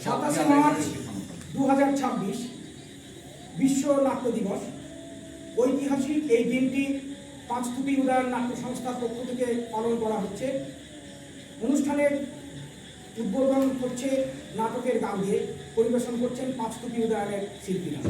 27 March 2026 বিশ্ব নাট্য দিবস। ঐতিহাসিক এই দিনটি পাঁচতুপি উদয়ন নাট্য সংস্থার পক্ষ থেকে পালন করা হচ্ছে। অনুষ্ঠানের উদ্বোধন করছে নাটকের গান দিয়ে, পরিবেশন করছেন পাঁচতুপি উদয়নের শিল্পীরা।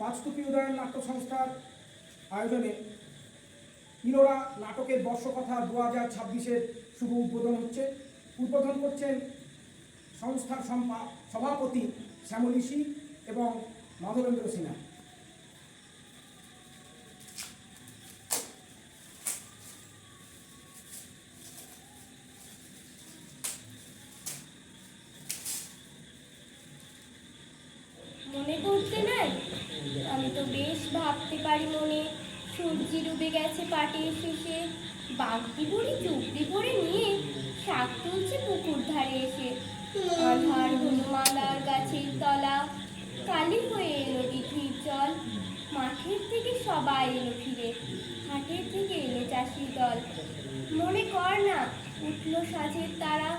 পাঁচতুপি উদয়ন নাট্য সংস্থার আয়োজনে ইলোরা নাটকের বর্ষকথা 2026-এর শুভ উদ্বোধন হচ্ছে। উদ্বোধন করছেন সংস্থার সভাপতি শ্যামলী এবং মাধবেন্দ্র সিনহা। মনে করতে নাই, আমি তো বেশ ভাবতে পারি মনে। সূর্যি ডুবে গেছে পাটের শেষে, বাগদি বুড়ি চুপড়ি করে নিয়ে শাক তুলছে পুকুর ধারে এসে। আধার হলো মালার গাছের তলা, কালি হয়ে এলো দিঘির জল। মাঠের থেকে সবাই এলো ফিরে, হাটের থেকে এলো চাষির দল। মনে কর না উঠলো সাজের তারা,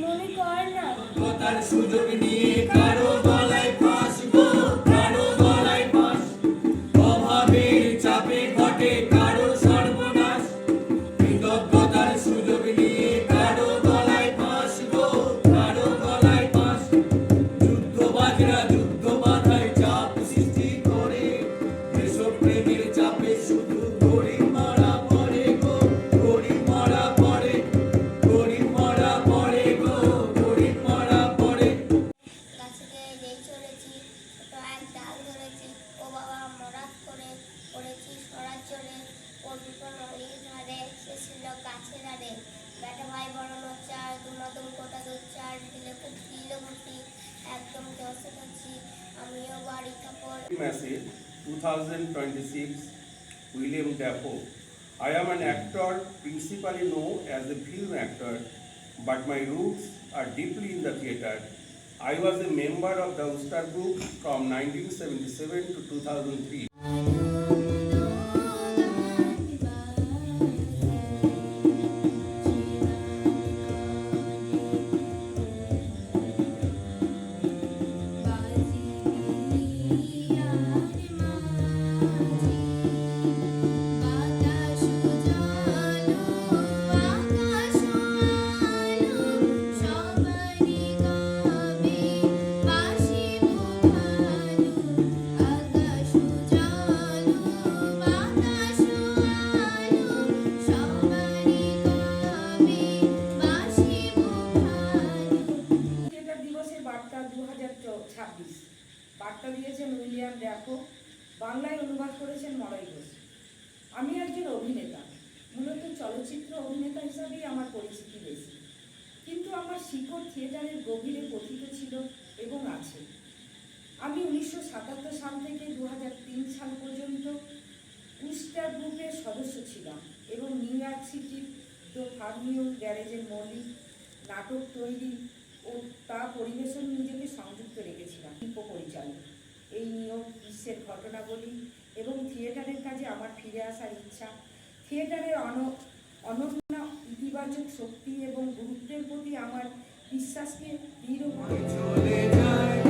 মনে কর না কথার সুযোগ নিয়ে কারো গলায় ফাঁস গো, কারো গলায় ফাঁস। অভাবের চাপে ঘটে কারো সর্বনাশ, কৃতজ্ঞতার সুযোগ নিয়ে কারো গলায় ফাঁস গো, কারো গলায় ফাঁস। যুদ্ধবাজরা যুদ্ধ মাথায় চাপ সৃষ্টি করে, দেশপ্রেমের চাপে শুধু গরিব মারা পড়ে গো, গরিব মারা পড়ে, গরিব মারা পড়ে গো, গরিব মারা পড়ে। গাছে যেই চড়েছি, ছোট এক ডাল ধরেছি, ও বাবা মরাত করে পড়েছি সরার চড়ে। ও দুটো নদীর ধারে, সে ছিল গাছের আড়ে। বেটা ভাই বড় চার, দুমাদুম কোটা দুচ্চার, দিলে খুব দিল ভর্তি, একদম জসে থাকছি আমিও বাড়ি কাপড়। Message 2026 William Dafoe. I am an actor, principally known as a film actor, but my roots are deeply in the theatre. I was a member of the Ulster Group from 1977 to 2003. বার্তা দিয়েছেন William ড্যাফো, বাংলায় অনুবাদ করেছেন মলয় ঘোষ। আমি একজন অভিনেতা, মূলত চলচ্চিত্র অভিনেতা হিসাবেই আমার পরিচিতি বেশি, কিন্তু আমার শিকড় থিয়েটারের গভীরে পথিত ছিল এবং আছে। আমি 1977 সাল থেকে 2003 সাল পর্যন্ত উস্টার গ্রুপের সদস্য ছিলাম এবং নিউ ইয়র্ক সিটির দ্য ফার্মিউর গ্যারেজের মৌলিক নাটক তৈরি ও তা পরিবেশন নিজেকে সংযুক্ত রেখেছিলাম। শিল্প পরিচালক, এই নিয়ম, বিশ্বের ঘটনাবলী এবং থিয়েটারের কাজে আমার ফিরে আসার ইচ্ছা, থিয়েটারের অনন্য ইতিবাচক শক্তি এবং গুরুত্বের প্রতি আমার বিশ্বাসকে দৃঢ় করে চলে যায়।